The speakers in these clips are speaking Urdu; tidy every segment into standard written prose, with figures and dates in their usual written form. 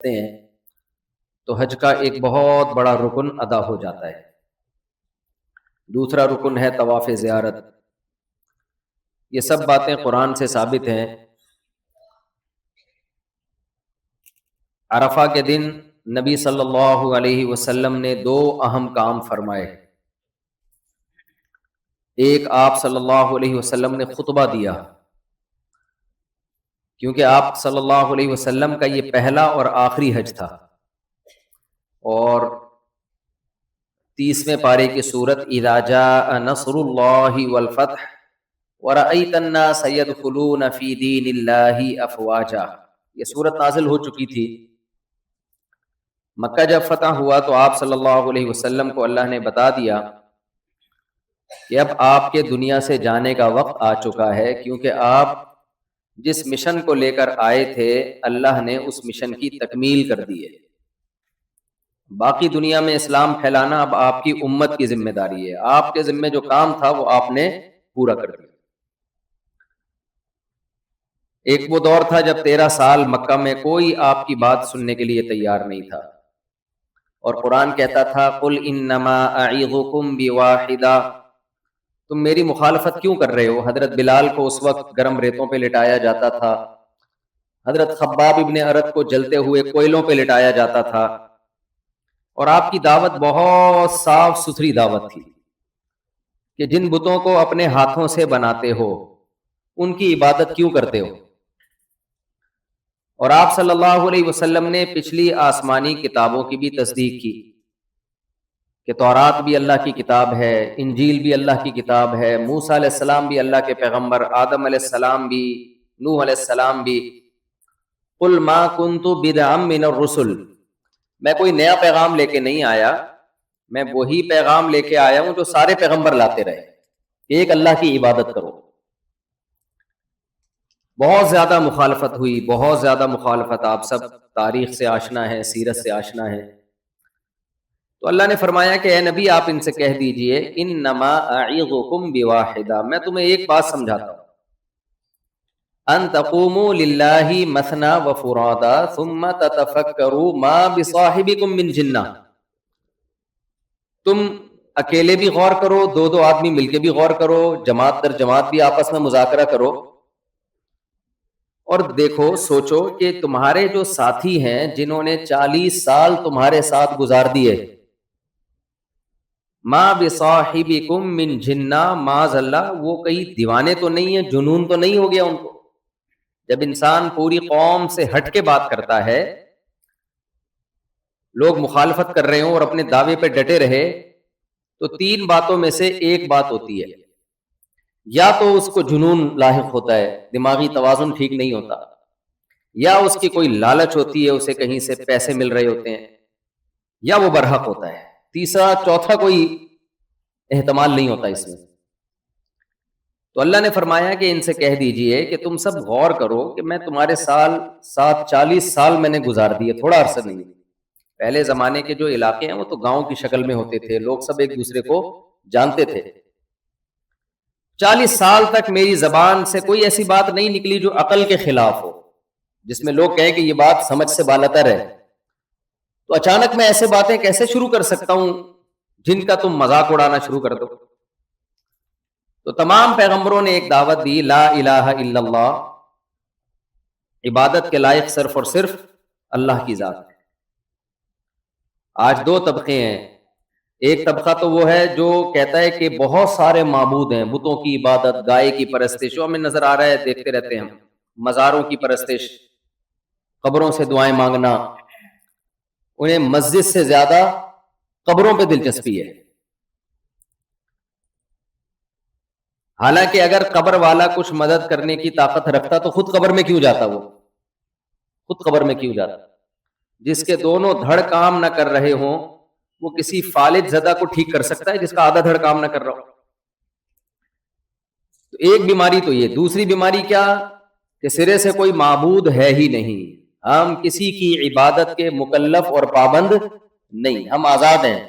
ہیں تو حج کا ایک بہت بڑا رکن ادا ہو جاتا ہے۔ دوسرا رکن ہے طواف زیارت۔ یہ سب باتیں قرآن سے ثابت ہیں۔ عرفہ کے دن نبی صلی اللہ علیہ وسلم نے دو اہم کام فرمائے۔ ایک، آپ صلی اللہ علیہ وسلم نے خطبہ دیا، کیونکہ آپ صلی اللہ علیہ وسلم کا یہ پہلا اور آخری حج تھا، اور 30ویں پارے کی سورت اذا جاء نصر اللہ والفتح ورأیت الناس يدخلون فی دین اللہ افواجا، یہ سورت نازل ہو چکی تھی۔ مکہ جب فتح ہوا تو آپ صلی اللہ علیہ وسلم کو اللہ نے بتا دیا کہ اب آپ کے دنیا سے جانے کا وقت آ چکا ہے، کیونکہ آپ جس مشن کو لے کر آئے تھے اللہ نے اس مشن کی تکمیل کر دی ہے۔ باقی دنیا میں اسلام پھیلانا اب آپ کی امت کی ذمہ داری ہے۔ آپ کے ذمہ جو کام تھا وہ آپ نے پورا کر دیا۔ ایک وہ دور تھا جب 13 سال مکہ میں کوئی آپ کی بات سننے کے لیے تیار نہیں تھا، اور قرآن کہتا تھا قل انما اعظکم بواحدہ، تم میری مخالفت کیوں کر رہے ہو؟ حضرت بلال کو اس وقت گرم ریتوں پہ لٹایا جاتا تھا، حضرت خباب ابن ارت کو جلتے ہوئے کوئلوں پہ لٹایا جاتا تھا، اور آپ کی دعوت بہت صاف ستھری دعوت تھی کہ جن بتوں کو اپنے ہاتھوں سے بناتے ہو ان کی عبادت کیوں کرتے ہو؟ اور آپ صلی اللہ علیہ وسلم نے پچھلی آسمانی کتابوں کی بھی تصدیق کی کہ تورات بھی اللہ کی کتاب ہے، انجیل بھی اللہ کی کتاب ہے، موسیٰ علیہ السلام بھی اللہ کے پیغمبر، آدم علیہ السلام بھی، نوح علیہ السلام بھی۔ قل ما کنت بدعا من الرسل، میں کوئی نیا پیغام لے کے نہیں آیا، میں وہی پیغام لے کے آیا ہوں جو سارے پیغمبر لاتے رہے، ایک اللہ کی عبادت کرو۔ بہت زیادہ مخالفت ہوئی، بہت زیادہ مخالفت، آپ سب تاریخ سے آشنا ہیں، سیرت سے آشنا ہیں۔ تو اللہ نے فرمایا کہ اے نبی آپ ان سے کہہ دیجئے انما اعظکم بواحدہ، میں تمہیں ایک بات سمجھاتا ہوں، ان تقوموا للہ مثنی وفرادا ثم تتفکروا ما بصاحبکم من جنہ، تم اکیلے بھی غور کرو، دو دو آدمی مل کے بھی غور کرو، جماعت در جماعت بھی آپس میں مذاکرہ کرو، اور دیکھو سوچو کہ تمہارے جو ساتھی ہیں جنہوں نے 40 سال تمہارے ساتھ گزار دیے، ما بصاحبکم من جنہ، معاذ اللہ وہ کئی دیوانے تو نہیں ہیں، جنون تو نہیں ہو گیا ان کو؟ جب انسان پوری قوم سے ہٹ کے بات کرتا ہے، لوگ مخالفت کر رہے ہوں اور اپنے دعوے پہ ڈٹے رہے، تو 3 باتوں میں سے ایک بات ہوتی ہے، یا تو اس کو جنون لاحق ہوتا ہے، دماغی توازن ٹھیک نہیں ہوتا، یا اس کی کوئی لالچ ہوتی ہے، اسے کہیں سے پیسے مل رہے ہوتے ہیں، یا وہ برحق ہوتا ہے، تیسرا چوتھا کوئی احتمال نہیں ہوتا اس میں۔ تو اللہ نے فرمایا کہ ان سے کہہ دیجئے کہ تم سب غور کرو کہ میں تمہارے ساتھ 40 سال میں نے گزار دیے، تھوڑا عرصہ نہیں۔ پہلے زمانے کے جو علاقے ہیں وہ تو گاؤں کی شکل میں ہوتے تھے، لوگ سب ایک دوسرے کو جانتے تھے۔ 40 سال تک میری زبان سے کوئی ایسی بات نہیں نکلی جو عقل کے خلاف ہو، جس میں لوگ کہیں کہ یہ بات سمجھ سے بالاتر ہے، تو اچانک میں ایسے باتیں کیسے شروع کر سکتا ہوں جن کا تم مذاق اڑانا شروع کر دو؟ تو تمام پیغمبروں نے ایک دعوت دی، لا الہ الا اللہ، عبادت کے لائق صرف اور صرف اللہ کی ذات ہے۔ آج 2 طبقے ہیں، ایک طبقہ تو وہ ہے جو کہتا ہے کہ بہت سارے معبود ہیں، بتوں کی عبادت، گائے کی پرستش، جو ہمیں نظر آ رہا ہے، دیکھتے رہتے ہیں ہم، مزاروں کی پرستش، قبروں سے دعائیں مانگنا، انہیں مسجد سے زیادہ قبروں پہ دلچسپی ہے۔ حالانکہ اگر قبر والا کچھ مدد کرنے کی طاقت رکھتا تو خود قبر میں کیوں جاتا؟ وہ خود قبر میں کیوں جاتا؟ جس کے دونوں دھڑ کام نہ کر رہے ہوں وہ کسی فالج زدہ کو ٹھیک کر سکتا ہے جس کا آدھا دھڑ کام نہ کر رہا ہو؟ تو ایک بیماری تو یہ، دوسری بیماری کیا کہ سرے سے کوئی معبود ہے ہی نہیں، ہم کسی کی عبادت کے مکلف اور پابند نہیں، ہم آزاد ہیں۔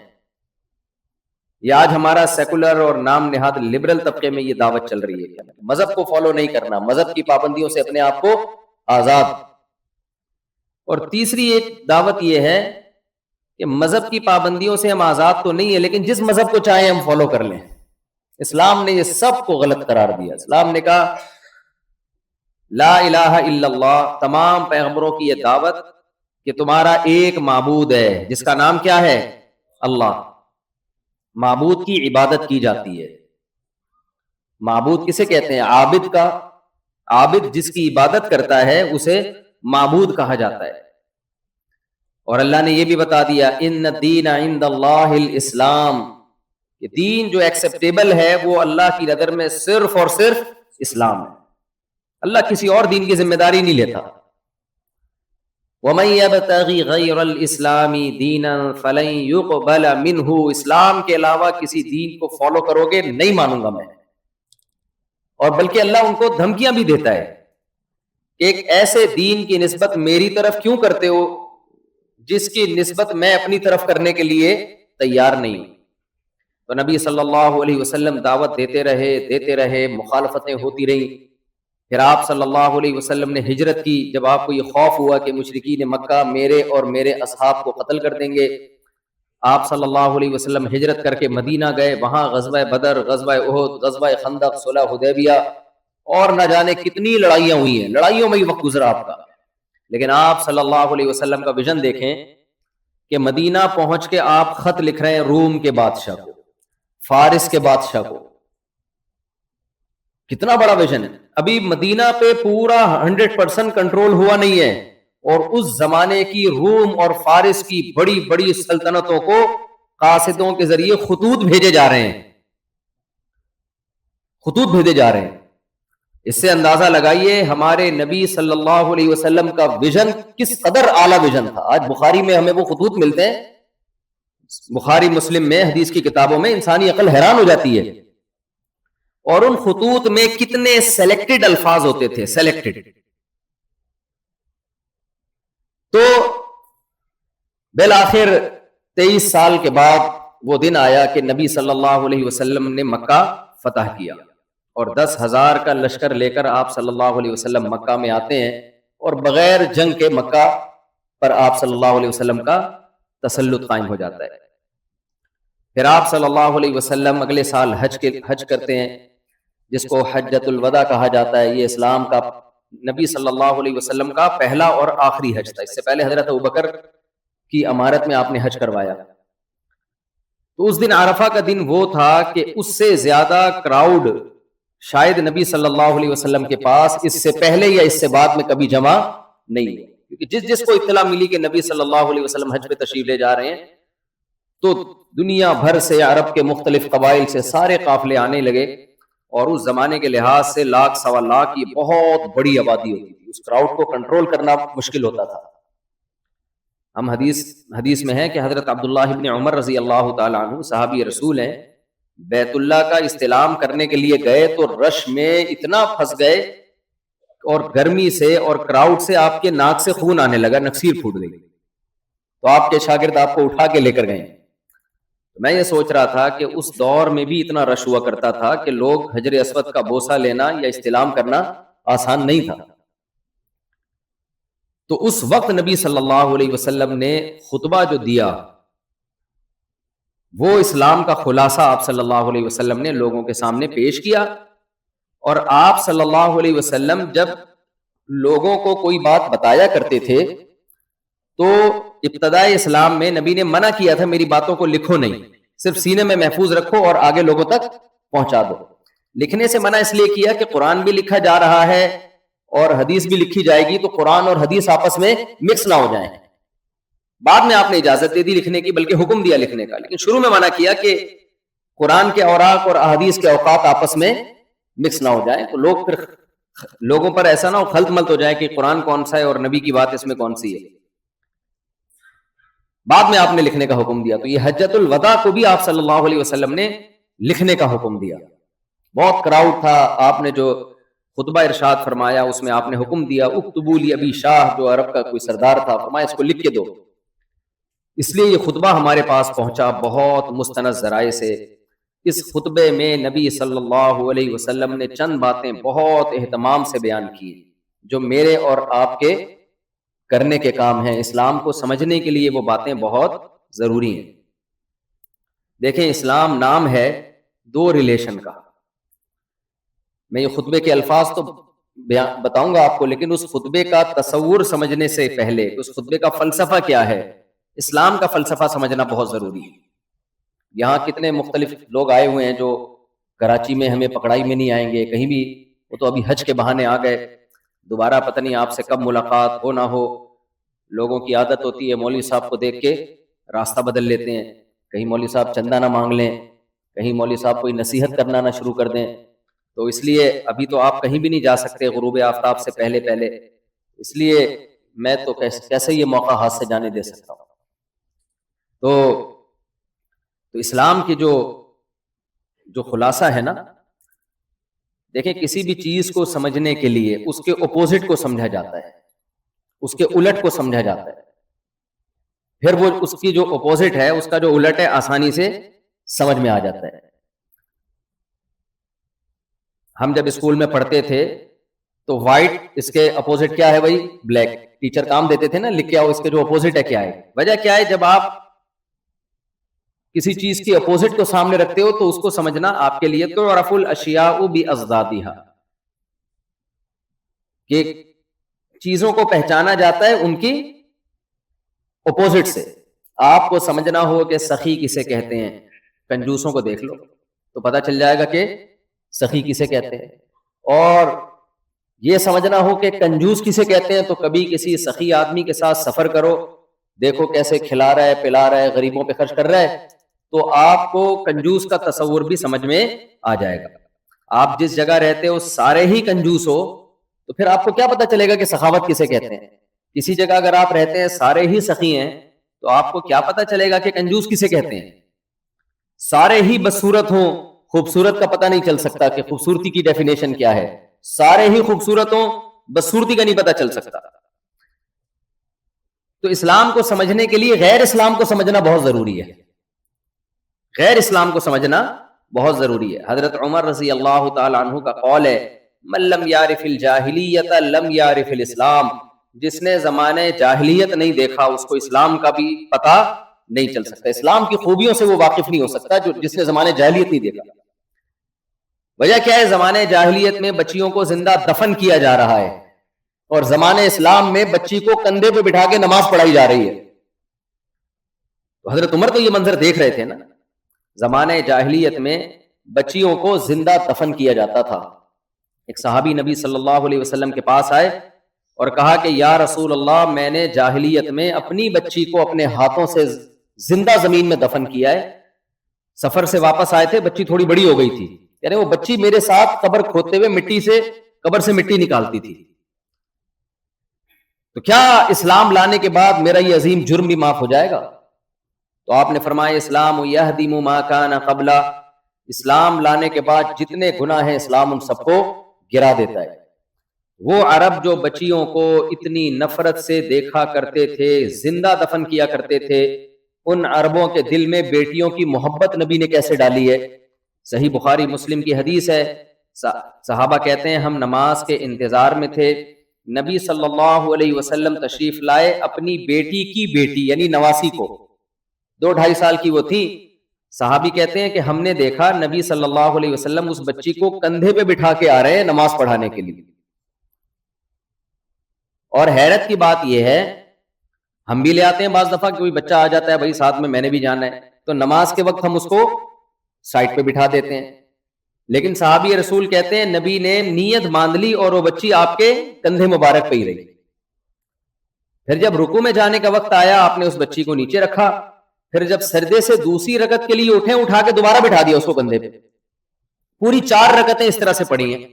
یہ آج ہمارا سیکولر اور نام نہاد لبرل طبقے میں یہ دعوت چل رہی ہے، مذہب کو فالو نہیں کرنا، مذہب کی پابندیوں سے اپنے آپ کو آزاد۔ اور تیسری ایک دعوت یہ ہے کہ مذہب کی پابندیوں سے ہم آزاد تو نہیں ہے، لیکن جس مذہب کو چاہیں ہم فالو کر لیں۔ اسلام نے یہ سب کو غلط قرار دیا۔ اسلام نے کہا لا الہ الا اللہ، تمام پیغمبروں کی یہ دعوت کہ تمہارا ایک معبود ہے جس کا نام کیا ہے؟ اللہ۔ معبود کی عبادت کی جاتی ہے۔ معبود کسے کہتے ہیں؟ عابد کا۔ عابد جس کی عبادت کرتا ہے اسے معبود کہا جاتا ہے۔ اور اللہ نے یہ بھی بتا دیا ان الدین عند اللہ الاسلام، یہ دین جو ایکسیپٹیبل ہے وہ اللہ کی نظر میں صرف اور صرف اسلام ہے۔ اللہ کسی اور دین کی ذمہ داری نہیں لیتا۔ وَمَن يَبْتَغِ غَيْرَ الْإِسْلَامِ دِينًا فَلَن يُقْبَلَ مِنْهُ، اسلام کے علاوہ کسی دین کو فالو کرو گے نہیں مانوں گا میں۔ اور بلکہ اللہ ان کو دھمکیاں بھی دیتا ہے کہ ایک ایسے دین کی نسبت میری طرف کیوں کرتے ہو جس کی نسبت میں اپنی طرف کرنے کے لیے تیار نہیں ہوں۔ تو نبی صلی اللہ علیہ وسلم دعوت دیتے رہے، مخالفتیں ہوتی رہیں۔ پھر آپ صلی اللہ علیہ وسلم نے ہجرت کی، جب آپ کو یہ خوف ہوا کہ مشرکین مکہ میرے اور میرے اصحاب کو قتل کر دیں گے۔ آپ صلی اللہ علیہ وسلم ہجرت کر کے مدینہ گئے، وہاں غزوہ بدر، غزوہ احد، غزوہ خندق، صلح حدیبیہ اور نہ جانے کتنی لڑائیاں ہوئی ہیں۔ لڑائیوں میں ہی وقت گزرا آپ کا، لیکن آپ صلی اللہ علیہ وسلم کا ویژن دیکھیں کہ مدینہ پہنچ کے آپ خط لکھ رہے ہیں روم کے بادشاہ کو، فارس کے بادشاہ کو۔ کتنا بڑا ویژن ہے۔ ابھی مدینہ پہ پورا 100% کنٹرول ہوا نہیں ہے، اور اس زمانے کی روم اور فارس کی بڑی بڑی سلطنتوں کو قاصدوں کے ذریعے خطوط بھیجے جا رہے ہیں، خطوط بھیجے جا رہے ہیں۔ اس سے اندازہ لگائیے ہمارے نبی صلی اللہ علیہ وسلم کا ویژن کس قدر اعلیٰ ویژن تھا۔ آج بخاری میں ہمیں وہ خطوط ملتے ہیں، بخاری مسلم میں، حدیث کی کتابوں میں، انسانی عقل حیران ہو جاتی ہے۔ اور ان خطوط میں کتنے سلیکٹڈ الفاظ ہوتے تھے، سلیکٹڈ۔ تو بالآخر 23 سال کے بعد وہ دن آیا کہ نبی صلی اللہ علیہ وسلم نے مکہ فتح کیا، اور 10,000 کا لشکر لے کر آپ صلی اللہ علیہ وسلم مکہ میں آتے ہیں، اور بغیر جنگ کے مکہ پر آپ صلی اللہ علیہ وسلم کا تسلط قائم ہو جاتا ہے۔ پھر آپ صلی اللہ علیہ وسلم اگلے سال حج کرتے ہیں، جس کو حجۃ الوداع کہا جاتا ہے۔ یہ اسلام کا نبی صلی اللہ علیہ وسلم کا پہلا اور آخری حج تھا۔ اس سے پہلے حضرت ابوبکر کی امارت میں آپ نے حج کروایا۔ تو اس دن عرفہ کا دن وہ تھا کہ اس سے زیادہ کراؤڈ شاید نبی صلی اللہ علیہ وسلم کے پاس اس سے پہلے یا اس سے بعد میں کبھی جمع نہیں ہے، کیونکہ جس کو اطلاع ملی کہ نبی صلی اللہ علیہ وسلم حج پہ تشریف لے جا رہے ہیں، تو دنیا بھر سے، عرب کے مختلف قبائل سے سارے قافلے آنے لگے، اور اس زمانے کے لحاظ سے 1,00,000 سوا لاکھ کی بہت بڑی آبادی ہوتی تھی۔ اس کراؤڈ کو کنٹرول کرنا مشکل ہوتا تھا۔ ہم حدیث میں ہے کہ حضرت عبداللہ ابن عمر رضی اللہ تعالی عنہ صحابی رسول ہیں، بیت اللہ کا استلام کرنے کے لیے گئے تو رش میں اتنا پھنس گئے، اور گرمی سے اور کراؤڈ سے آپ کے ناک سے خون آنے لگا، نکسیر پھوٹ گئی۔ تو آپ کے شاگرد آپ کو اٹھا کے لے کر گئے۔ میں یہ سوچ رہا تھا کہ اس دور میں بھی اتنا رش ہوا کرتا تھا کہ لوگ حجر اسود کا بوسہ لینا یا استلام کرنا آسان نہیں تھا۔ تو اس وقت نبی صلی اللہ علیہ وسلم نے خطبہ جو دیا، وہ اسلام کا خلاصہ آپ صلی اللہ علیہ وسلم نے لوگوں کے سامنے پیش کیا۔ اور آپ صلی اللہ علیہ وسلم جب لوگوں کو کوئی بات بتایا کرتے تھے تو ابتدائی اسلام میں نبی نے منع کیا تھا میری باتوں کو لکھو نہیں، صرف سینے میں محفوظ رکھو اور آگے لوگوں تک پہنچا دو۔ لکھنے سے منع اس لیے کیا کہ قرآن بھی لکھا جا رہا ہے اور حدیث بھی لکھی جائے گی، تو قرآن اور حدیث آپس میں مکس نہ ہو جائیں۔ بعد میں آپ نے اجازت دے دی لکھنے کی، بلکہ حکم دیا لکھنے کا، لیکن شروع میں منع کیا کہ قرآن کے اوراق اور احادیث کے اوقات آپس میں مکس نہ ہو جائیں، تو لوگوں پر ایسا نہ ہو، خلط ملط ہو جائے کہ قرآن کون سا ہے اور نبی کی بات اس میں کون سی ہے۔ بعد میں آپ نے لکھنے کا حکم دیا۔ تو یہ حجۃ الوداع کو بھی آپ صلی اللہ علیہ وسلم نے لکھنے کا حکم دیا۔ بہت کراؤڈ تھا، آپ نے جو خطبہ ارشاد فرمایا اس میں آپ نے حکم دیا اکتبوا لی ابی شاہ، جو عرب کا کوئی سردار تھا، فرمایا اس کو لکھ کے دو۔ اس لیے یہ خطبہ ہمارے پاس پہنچا بہت مستند ذرائع سے۔ اس خطبے میں نبی صلی اللہ علیہ وسلم نے چند باتیں بہت اہتمام سے بیان کی، جو میرے اور آپ کے کرنے کے کام ہیں. اسلام کو سمجھنے کے لیے وہ باتیں بہت ضروری ہیں. دیکھیں اسلام نام ہے دو ریلیشن کا. میں یہ خطبے کے الفاظ تو بتاؤں گا آپ کو، لیکن اس خطبے کا تصور سمجھنے سے پہلے اس خطبے کا فلسفہ کیا ہے، اسلام کا فلسفہ سمجھنا بہت ضروری ہے. یہاں کتنے مختلف لوگ آئے ہوئے ہیں جو کراچی میں ہمیں پکڑائی میں نہیں آئیں گے کہیں بھی، وہ تو ابھی حج کے بہانے آ گئے، دوبارہ پتہ نہیں آپ سے کب ملاقات ہو نہ ہو. لوگوں کی عادت ہوتی ہے مولوی صاحب کو دیکھ کے راستہ بدل لیتے ہیں، کہیں مولوی صاحب چندہ نہ مانگ لیں، کہیں مولوی صاحب کوئی نصیحت کرنا نہ شروع کر دیں. تو اس لیے ابھی تو آپ کہیں بھی نہیں جا سکتے غروب آفتاب سے پہلے، اس لیے میں تو کیسے یہ موقع ہاتھ سے جانے دے سکتا ہوں. تو اسلام کی جو خلاصہ ہے نا، دیکھیں کسی بھی چیز کو سمجھنے کے لیے اس کے اپوزٹ کو سمجھا جاتا ہے، اس کے الٹ کو سمجھا جاتا ہے، پھر وہ اس کی جو اپوزٹ ہے اس کا جو الٹ ہے آسانی سے سمجھ میں آ جاتا ہے. ہم جب اسکول میں پڑھتے تھے تو وائٹ اس کے اپوزٹ کیا ہے بھائی، بلیک. ٹیچر کام دیتے تھے نا، لکھ کے آؤ اس کے جو اپوزٹ ہے کیا ہے. وجہ کیا ہے، جب آپ کسی چیز کی اپوزٹ کو سامنے رکھتے ہو تو اس کو سمجھنا آپ کے لیے تو تعرف الاشیاء بأضدادها، کہ چیزوں کو پہچانا جاتا ہے ان کی اپوزٹ سے. آپ کو سمجھنا ہو کہ سخی کسے کہتے ہیں، کنجوسوں کو دیکھ لو تو پتہ چل جائے گا کہ سخی کسے کہتے ہیں. اور یہ سمجھنا ہو کہ کنجوس کسے کہتے ہیں تو کبھی کسی سخی آدمی کے ساتھ سفر کرو، دیکھو کیسے کھلا رہا ہے، پلا رہا ہے، غریبوں پہ خرچ کر رہا ہے، تو آپ کو کنجوس کا تصور بھی سمجھ میں آ جائے گا. آپ جس جگہ رہتے ہو سارے ہی کنجوس ہو تو پھر آپ کو کیا پتہ چلے گا کہ سخاوت کسے کہتے ہیں. کسی جگہ اگر آپ رہتے ہیں سارے ہی سخی ہیں تو آپ کو کیا پتہ چلے گا کہ کنجوس کسے کہتے ہیں. سارے ہی بدصورت ہوں، خوبصورت کا پتہ نہیں چل سکتا کہ خوبصورتی کی ڈیفینیشن کیا ہے. سارے ہی خوبصورت ہوں، بدصورتی کا نہیں پتہ چل سکتا. تو اسلام کو سمجھنے کے لیے غیر اسلام کو سمجھنا بہت ضروری ہے، غیر اسلام کو سمجھنا بہت ضروری ہے. حضرت عمر رضی اللہ تعالی عنہ کا قول ہے، من لم یعرف الجاہلیت لم یعرف الاسلام، جس نے زمانے جاہلیت نہیں دیکھا اس کو اسلام کا بھی پتہ نہیں چل سکتا، اسلام کی خوبیوں سے وہ واقف نہیں ہو سکتا جس نے زمانے جاہلیت نہیں دیکھا. وجہ کیا ہے، زمانے جاہلیت میں بچیوں کو زندہ دفن کیا جا رہا ہے اور زمانے اسلام میں بچی کو کندھے پہ بٹھا کے نماز پڑھائی جا رہی ہے. تو حضرت عمر تو یہ منظر دیکھ رہے تھے نا. زمانے جاہلیت میں بچیوں کو زندہ دفن کیا جاتا تھا. ایک صحابی نبی صلی اللہ علیہ وسلم کے پاس آئے اور کہا کہ یا رسول اللہ، میں نے جاہلیت میں اپنی بچی کو اپنے ہاتھوں سے زندہ زمین میں دفن کیا ہے. سفر سے واپس آئے تھے، بچی تھوڑی بڑی ہو گئی تھی، یعنی وہ بچی میرے ساتھ قبر کھودتے ہوئے قبر سے مٹی نکالتی تھی. تو کیا اسلام لانے کے بعد میرا یہ عظیم جرم بھی معاف ہو جائے گا؟ تو آپ نے فرمایا اسلام یہدم ما کان قبلہ، اسلام لانے کے بعد جتنے گناہ ہیں اسلام ان سب کو گرا دیتا ہے. وہ عرب جو بچیوں کو اتنی نفرت سے دیکھا کرتے تھے، زندہ دفن کیا کرتے تھے، ان عربوں کے دل میں بیٹیوں کی محبت نبی نے کیسے ڈالی ہے. صحیح بخاری مسلم کی حدیث ہے، صحابہ کہتے ہیں ہم نماز کے انتظار میں تھے، نبی صلی اللہ علیہ وسلم تشریف لائے اپنی بیٹی کی بیٹی یعنی نواسی کو، 2-2.5 سال کی وہ تھی. صحابی کہتے ہیں کہ ہم نے دیکھا نبی صلی اللہ علیہ وسلم اس بچی کو کندھے پہ بٹھا کے آ رہے ہیں نماز پڑھانے کے لیے. اور حیرت کی بات یہ ہے، ہم بھی لے آتے ہیں بعض دفعہ کوئی بچہ آ جاتا ہے بھائی ساتھ میں نے بھی جانا ہے، تو نماز کے وقت ہم اس کو سائڈ پہ بٹھا دیتے ہیں. لیکن صحابی رسول کہتے ہیں نبی نے نیت باندھ لی اور وہ بچی آپ کے کندھے مبارک پہ ہی رہی. پھر جب رکوع میں جانے کا وقت آیا آپ نے اس بچی کو نیچے رکھا، پھر جب سجدے سے دوسری رکعت کے لیے اٹھے، اٹھا کے دوبارہ بٹھا دیا اس کو کندھے پہ. پوری 4 رکعتیں اس طرح سے پڑھی ہیں.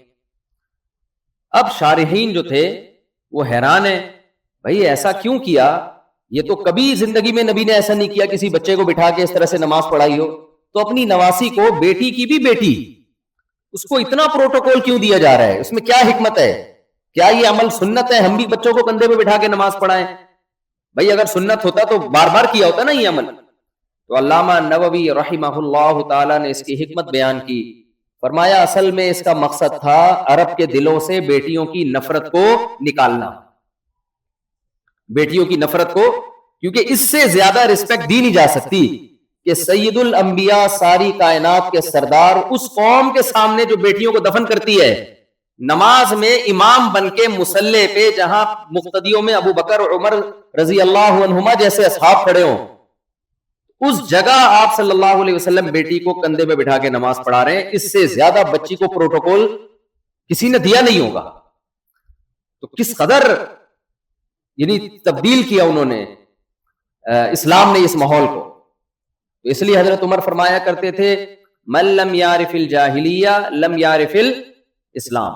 اب شارحین جو تھے وہ حیران ہیں، بھائی ایسا کیوں کیا؟ یہ تو کبھی زندگی میں نبی نے ایسا نہیں کیا کسی بچے کو بٹھا کے اس طرح سے نماز پڑھائی ہو. تو اپنی نواسی کو، بیٹی کی بھی بیٹی، اس کو اتنا پروٹوکول کیوں دیا جا رہا ہے؟ اس میں کیا حکمت ہے؟ کیا یہ عمل سنت ہے ہم بھی بچوں کو کندھے پہ بٹھا کے نماز پڑھائیں؟ بھائی اگر سنت ہوتا تو بار بار کیا ہوتا نا یہ عمل. تو علامہ نووی رحمہ اللہ تعالی نے اس کی حکمت بیان کی، فرمایا اصل میں اس کا مقصد تھا عرب کے دلوں سے بیٹیوں کی نفرت کو نکالنا. بیٹیوں کی نفرت کو, کیونکہ اس سے زیادہ رسپیکٹ دی نہیں جا سکتی کہ سید الانبیاء ساری کائنات کے سردار اس قوم کے سامنے جو بیٹیوں کو دفن کرتی ہے, نماز میں امام بن کے مصلی پہ, جہاں مقتدیوں میں ابو بکر اور عمر رضی اللہ عنہما جیسے اصحاب کھڑے ہوں, اس جگہ آپ صلی اللہ علیہ وسلم بیٹی کو کندھے پہ بٹھا کے نماز پڑھا رہے ہیں. اس سے زیادہ بچی کو پروٹوکول کسی نے دیا نہیں ہوگا. تو کس قدر یعنی تبدیل کیا انہوں نے اسلام نے اس ماحول کو. تو اس لیے حضرت عمر فرمایا کرتے تھے من لم یعرف الجاہلیہ لم یعرف الاسلام,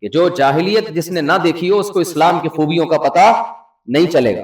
کہ جو جاہلیت جس نے نہ دیکھی ہو اس کو اسلام کی خوبیوں کا پتہ نہیں چلے گا.